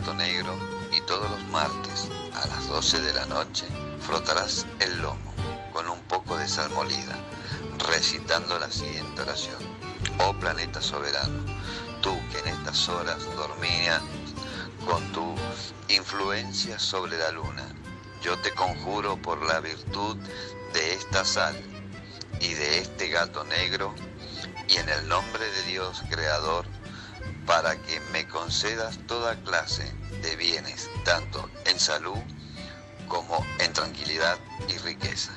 gato negro y todos los martes a las 12 de la noche frotarás el lomo con un poco de sal molida, recitando la siguiente oración. Oh planeta soberano, tú que en estas horas dormías con tu influencia sobre la luna, yo te conjuro por la virtud de esta sal y de este gato negro, y en el nombre de Dios Creador, para que me concedas toda clase de bienes, tanto en salud como en tranquilidad y riqueza.